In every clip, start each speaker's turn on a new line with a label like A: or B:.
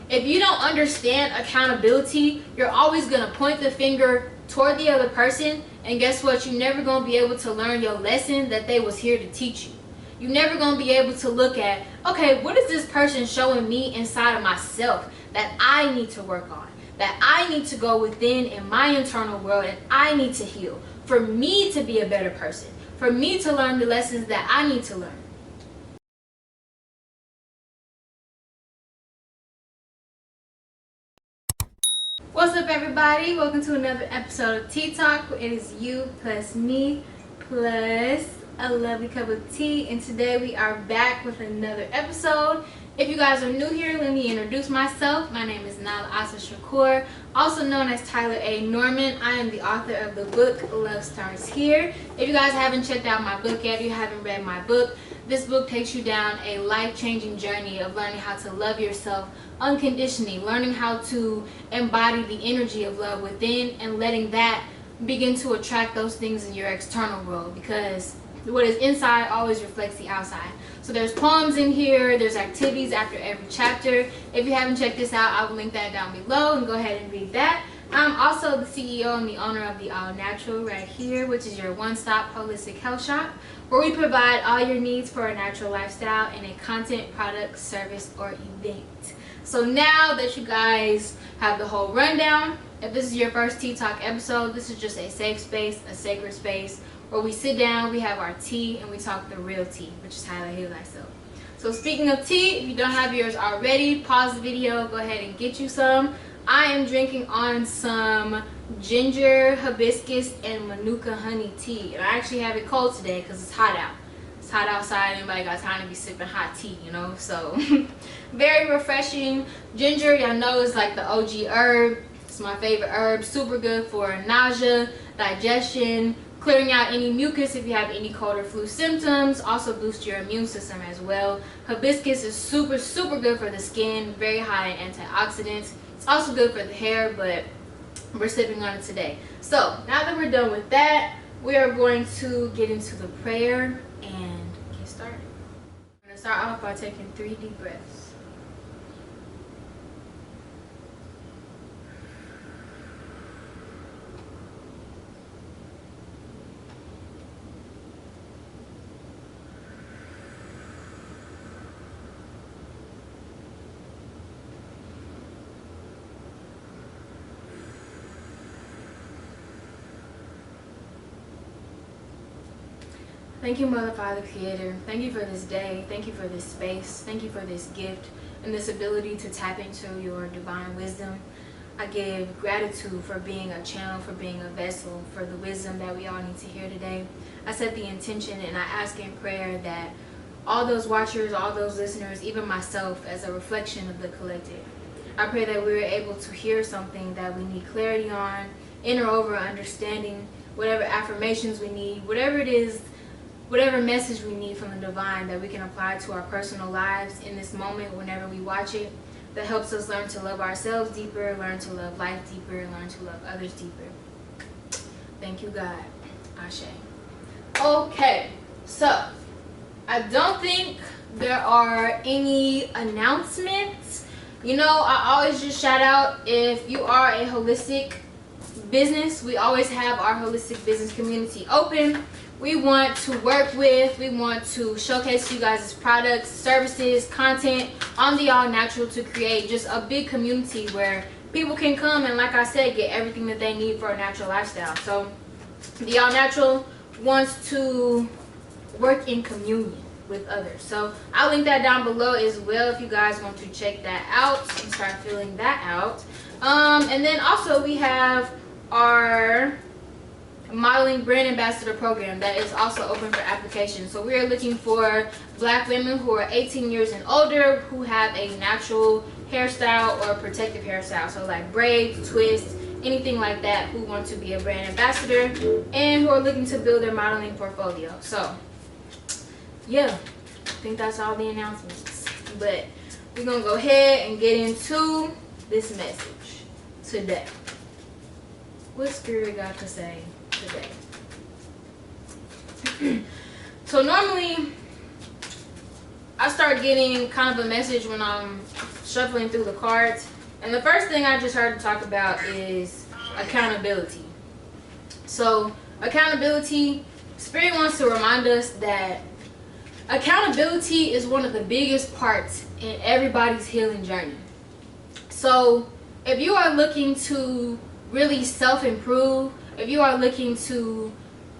A: if you don't understand accountability, you're always going to point the finger toward the other person, and guess what? You're never going to be able to learn your lesson that they was here to teach you. You're never going to be able to look at, okay, what is this person showing me inside of myself that I need to work on, that I need to go within in my internal world, and I need to heal for me to be a better person, for me to learn the lessons that I need to learn. What's up, everybody? Welcome to another episode of TTALK. It is you plus me plus a lovely cup of tea, and today we are back with another episode. If you guys are new here, let me introduce myself. My name is Nala Asa Shakur, also known as Tyler A. Norman. I am the author of the book Love Starts Here. If you guys haven't checked out my book yet, if you haven't read my book, this book takes you down a life-changing journey of learning how to love yourself unconditionally, learning how to embody the energy of love within, and letting that begin to attract those things in your external world, because what is inside always reflects the outside. So there's poems in here, there's activities after every chapter. If you haven't checked this out, I will link that down below and go ahead and read that. I'm also the CEO and the owner of the All Natural right here, which is your one-stop holistic health shop, where we provide all your needs for a natural lifestyle in a content, product, service, or event. So now that you guys have the whole rundown, if this is your first Tea Talk episode, this is just a safe space, a sacred space, where we sit down, we have our tea, and we talk the real tea, which is how to heal thyself. So speaking of tea, if you don't have yours already, pause the video, go ahead and get you some. I am drinking on some ginger, hibiscus, and manuka honey tea. And I actually have it cold today because it's hot out. It's hot outside. Anybody got time to be sipping hot tea, you know? So very refreshing. Ginger, y'all know, is like the OG herb. It's my favorite herb. Super good for nausea, digestion, clearing out any mucus if you have any cold or flu symptoms. Also boost your immune system as well. Hibiscus is super good for the skin. Very high in antioxidants. It's also good for the hair, but we're sipping on it today. So now that we're done with that, we are going to get into the prayer and get started. I'm going to start off by taking 3 deep breaths. Thank you, Mother, Father, Creator. Thank you for this day. Thank you for this space. Thank you for this gift and this ability to tap into your divine wisdom. I give gratitude for being a channel, for being a vessel, for the wisdom that we all need to hear today. I set the intention and I ask in prayer that all those watchers, all those listeners, even myself, as a reflection of the collective, I pray that we're able to hear something that we need clarity on, inner over understanding, whatever affirmations we need, whatever it is, whatever message we need from the divine that we can apply to our personal lives in this moment whenever we watch it, that helps us learn to love ourselves deeper, learn to love life deeper, learn to love others deeper. Thank you, God. Ashe. Okay, so I don't think there are any announcements. You know, I always just shout out, if you are a holistic business, we always have our holistic business community open. We want to work with, we want to showcase you guys' products, services, content on the All Natural to create just a big community where people can come and, like I said, get everything that they need for a natural lifestyle. So the All Natural wants to work in communion with others. So I'll link that down below as well if you guys want to check that out and start filling that out. And then also we have our modeling brand ambassador program that is also open for application. So we are looking for black women who are 18 years and older who have a natural hairstyle or protective hairstyle, so like braids, twists, anything like that, who want to be a brand ambassador and who are looking to build their modeling portfolio. So yeah, I think that's all the announcements, but we're gonna go ahead and get into this message today. What Spirit got to say today? So normally I start getting kind of a message when I'm shuffling through the cards. And the first thing I just heard to talk about is accountability. So accountability, Spirit wants to remind us that accountability is one of the biggest parts in everybody's healing journey. So if you are looking to really self-improve, if you are looking to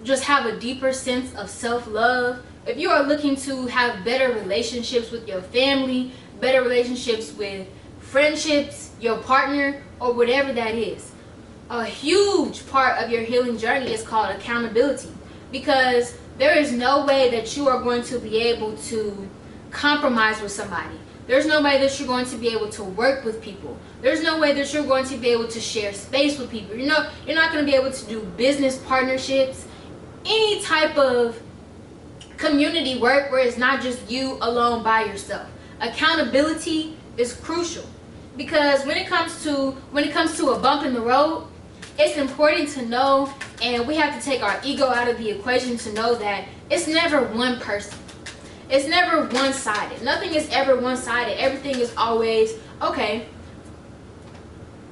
A: just have a deeper sense of self-love, if you are looking to have better relationships with your family, better relationships with friendships, your partner, or whatever that is, a huge part of your healing journey is called accountability, because there is no way that you are going to be able to compromise with somebody. There's no way that you're going to be able to work with people. There's no way that you're going to be able to share space with people. You're not going to be able to do business partnerships, any type of community work where it's not just you alone by yourself. Accountability is crucial, because when it comes to a bump in the road, it's important to know, and we have to take our ego out of the equation to know that it's never one person. It's never one-sided. Nothing is ever one-sided. Everything is always, okay,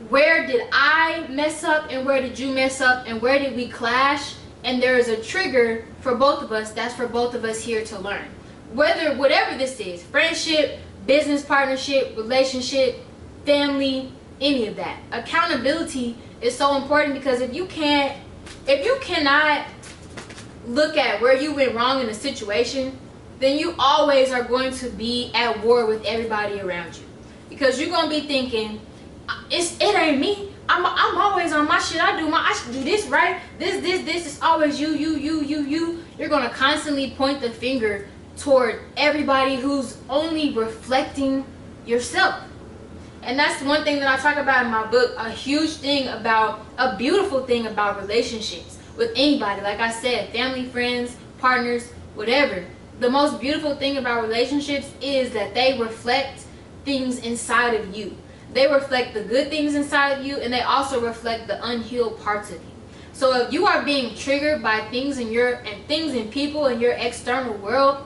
A: where did I mess up and where did you mess up and where did we clash? And there is a trigger for both of us. That's for both of us here to learn. Whatever this is, friendship, business partnership, relationship, family, any of that. Accountability is so important, because if you cannot look at where you went wrong in a situation, then you always are going to be at war with everybody around you, because you're going to be thinking, it ain't me. I'm always on my shit. I should do this right. This is always you. You're going to constantly point the finger toward everybody who's only reflecting yourself. And that's one thing that I talk about in my book, a beautiful thing about relationships with anybody. Like I said, family, friends, partners, whatever. The most beautiful thing about relationships is that they reflect things inside of you. They reflect the good things inside of you, and they also reflect the unhealed parts of you. So if you are being triggered by things in people in your external world,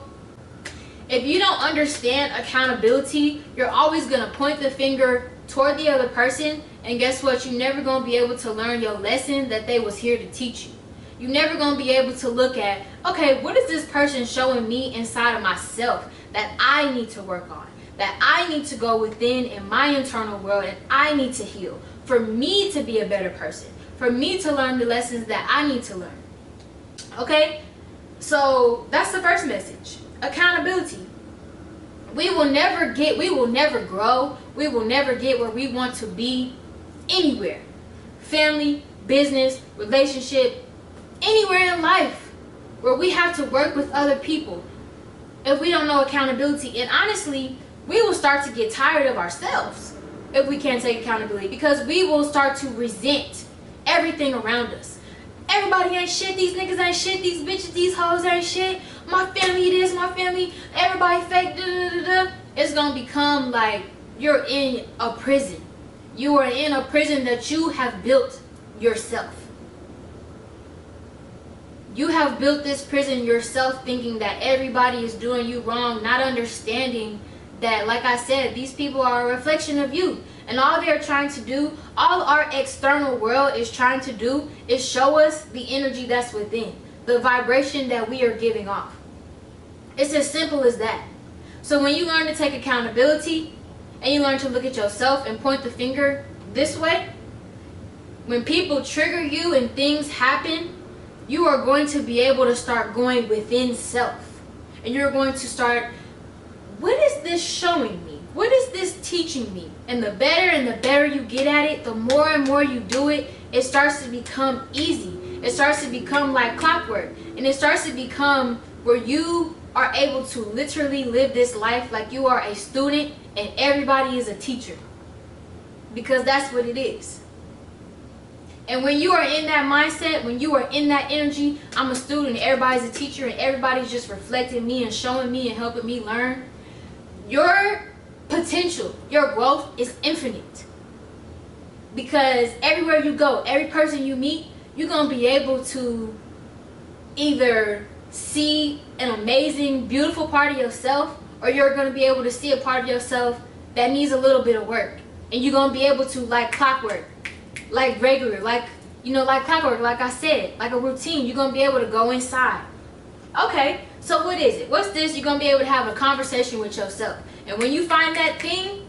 A: if you don't understand accountability, you're always going to point the finger toward the other person, and guess what? You're never going to be able to learn your lesson that they was here to teach you. You're never going to be able to look at, okay, what is this person showing me inside of myself that I need to work on, that I need to go within in my internal world, and I need to heal for me to be a better person, for me to learn the lessons that I need to learn. Okay? So that's the first message. Accountability. We will never grow, we will never get where we want to be anywhere. Family, business, relationship, anywhere in life where we have to work with other people, if we don't know accountability. And honestly, we will start to get tired of ourselves if we can't take accountability, because we will start to resent everything around us. Everybody ain't shit, these niggas ain't shit, these bitches, these hoes ain't shit, my family this, my family, everybody fake, It's gonna become like you're in a prison. You are in a prison that you have built yourself. You have built this prison yourself, thinking that everybody is doing you wrong, not understanding that, like I said, these people are a reflection of you. And all they're trying to do, all our external world is trying to do, is show us the energy that's within, the vibration that we are giving off. It's as simple as that. So when you learn to take accountability, and you learn to look at yourself and point the finger this way, when people trigger you and things happen, you are going to be able to start going within self. And you're going to start, what is this showing me? What is this teaching me? And the better you get at it, the more and more you do it, it starts to become easy. It starts to become like clockwork. And it starts to become where you are able to literally live this life like you are a student and everybody is a teacher. Because that's what it is. And when you are in that mindset, when you are in that energy, I'm a student, everybody's a teacher, and everybody's just reflecting me and showing me and helping me learn, your potential, your growth is infinite. Because everywhere you go, every person you meet, you're going to be able to either see an amazing, beautiful part of yourself, or you're going to be able to see a part of yourself that needs a little bit of work. And you're going to be able to, like clockwork, like regular, like, you know, like clockwork, like I said, like a routine. You're going to be able to go inside. Okay, so what is it? What's this? You're going to be able to have a conversation with yourself. And when you find that thing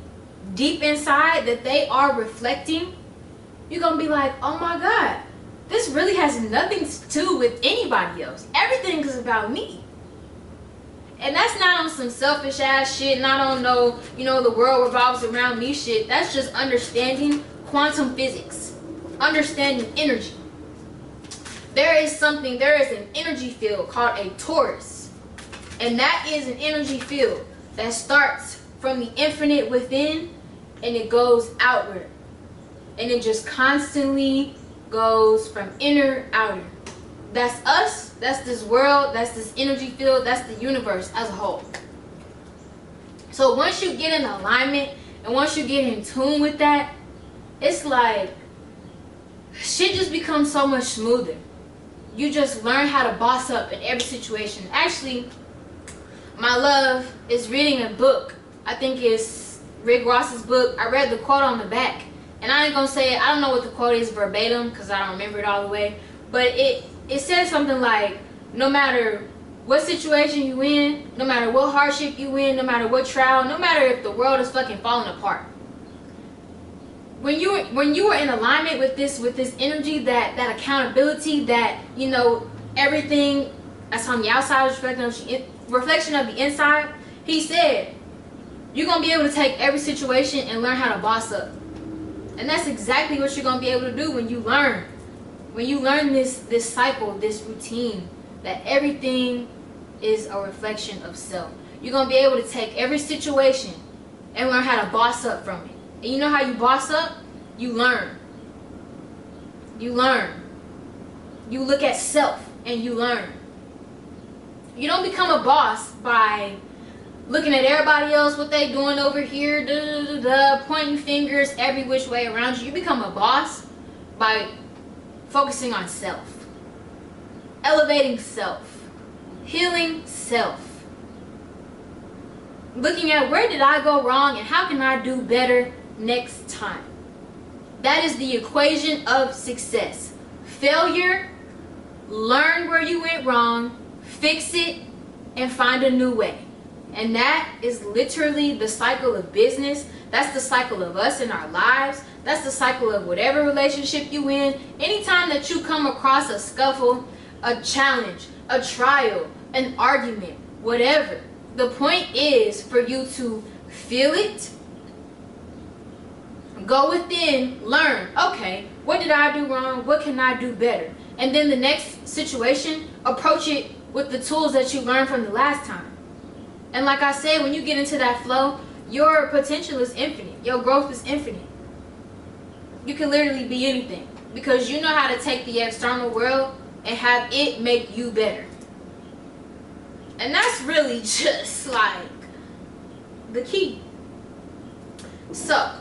A: deep inside that they are reflecting, you're going to be like, oh my God, this really has nothing to do with anybody else. Everything is about me. And that's not on some selfish ass shit, not on no, you know, the world revolves around me shit. That's just understanding quantum physics, understanding energy. There is an energy field called a torus. And that is an energy field that starts from the infinite within and it goes outward. And it just constantly goes from inner outer. That's us, that's this world, that's this energy field, that's the universe as a whole. So once you get in alignment and once you get in tune with that, it's like shit just becomes so much smoother. You just learn how to boss up in every situation. Actually, my love is reading a book. I think it's Rick Ross's book. I read the quote on the back. And I ain't gonna say it, I don't know what the quote is verbatim because I don't remember it all the way. But it says something like, no matter what situation you in, no matter what hardship you in, no matter what trial, no matter if the world is fucking falling apart. When you are in alignment with this energy, that accountability, that, you know, everything that's on the outside is reflection of the inside, he said, you're gonna be able to take every situation and learn how to boss up. And that's exactly what you're gonna be able to do when you learn. When you learn this cycle, this routine, that everything is a reflection of self. You're going to be able to take every situation and learn how to boss up from it. And you know how you boss up? You learn. You learn. You look at self and you learn. You don't become a boss by looking at everybody else, what they doing over here, pointing fingers every which way around you. You become a boss by focusing on self, elevating self, healing self, looking at where did I go wrong and how can I do better next time. That is the equation of success. Failure, learn where you went wrong, fix it, and find a new way. And that is literally the cycle of business. That's the cycle of us in our lives. That's the cycle of whatever relationship you in. Anytime that you come across a scuffle, a challenge, a trial, an argument, whatever, the point is for you to feel it, go within, learn, okay, what did I do wrong? What can I do better? And then the next situation, approach it with the tools that you learned from the last time. And like I said, when you get into that flow, your potential is infinite. Your growth is infinite. You can literally be anything because you know how to take the external world and have it make you better. And that's really just like the key. So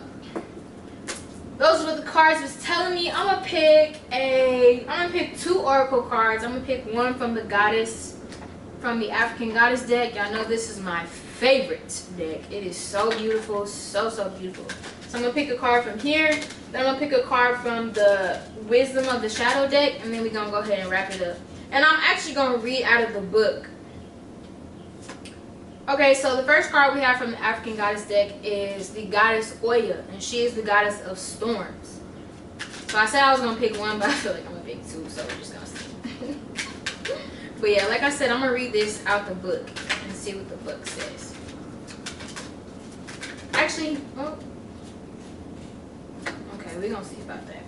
A: those were the cards was telling me. I'm gonna pick 2 oracle cards. I'm gonna pick one from the goddess, from the African goddess deck. Y'all know this is my favorite deck. It is so beautiful, so beautiful. So I'm gonna pick a card from here, then I'm gonna pick a card from the Wisdom of the Shadow deck, and then we're gonna go ahead and wrap it up. And I'm actually gonna read out of the book. Okay, so the first card we have from the African goddess deck is the goddess Oya, and she is the goddess of storms. So I said I was gonna pick one, but I feel like I'm gonna pick 2, so we're just gonna see. But yeah, like I said, I'm gonna read this out the book and see what the book says. Actually, oh, okay, we're gonna see about that.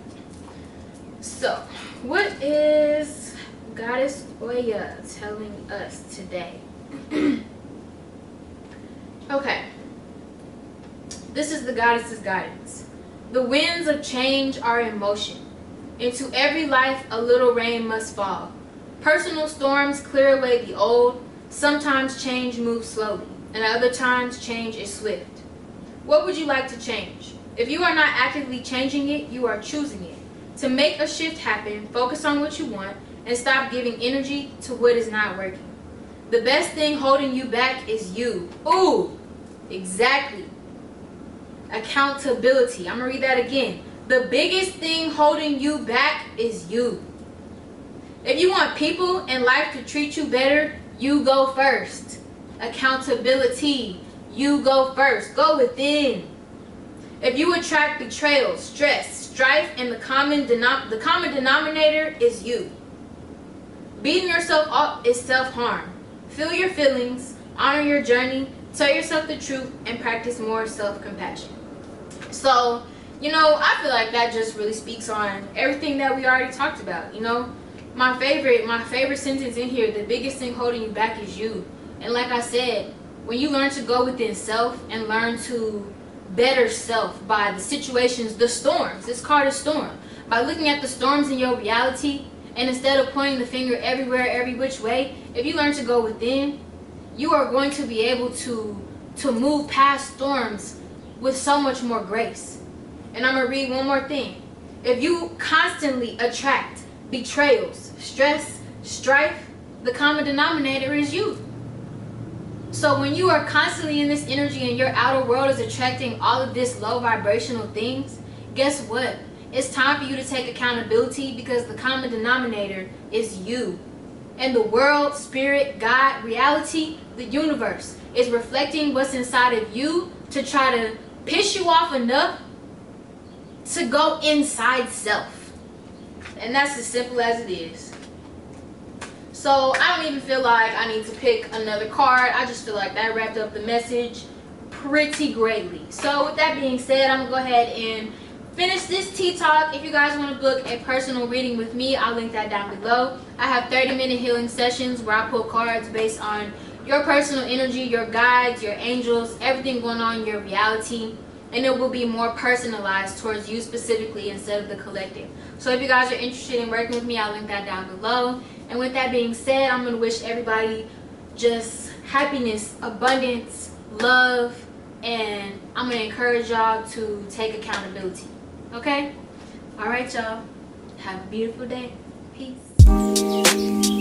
A: So, what is Goddess Oya telling us today? Okay, this is the goddess's guidance. The winds of change are in motion. Into every life a little rain must fall. Personal storms clear away the old. Sometimes change moves slowly, and other times change is swift. What would you like to change? If you are not actively changing it, you are choosing it. To make a shift happen, focus on what you want and stop giving energy to what is not working. The best thing holding you back is you. Ooh, exactly. Accountability. I'm going to read that again. The biggest thing holding you back is you. If you want people in life to treat you better, you go first. Accountability. You go first. Go within. If you attract betrayal, stress, strife, and the common denominator is you. Beating yourself up is self-harm. Feel your feelings, honor your journey, tell yourself the truth, and practice more self-compassion. So, I feel like that just really speaks on everything that we already talked about. My favorite sentence in here, the biggest thing holding you back is you. And like I said, when you learn to go within self and learn to better self by the situations, the storms, it's called a storm. By looking at the storms in your reality, and instead of pointing the finger everywhere, every which way, if you learn to go within, you are going to be able to move past storms with so much more grace. And I'm going to read one more thing. If you constantly attract betrayals, stress, strife, the common denominator is you. So when you are constantly in this energy and your outer world is attracting all of this low vibrational things, guess what? It's time for you to take accountability, because the common denominator is you. And the world, spirit, God, reality, the universe is reflecting what's inside of you to try to piss you off enough to go inside self. And that's as simple as it is. So I don't even feel like I need to pick another card. I just feel like that wrapped up the message pretty greatly. So with that being said, I'm going to go ahead and finish this tea talk. If you guys want to book a personal reading with me, I'll link that down below. I have 30-minute healing sessions where I pull cards based on your personal energy, your guides, your angels, everything going on in your reality. And it will be more personalized towards you specifically instead of the collective. So if you guys are interested in working with me, I'll link that down below. And with that being said, I'm going to wish everybody just happiness, abundance, love, and I'm going to encourage y'all to take accountability. Okay? All right, y'all. Have a beautiful day. Peace.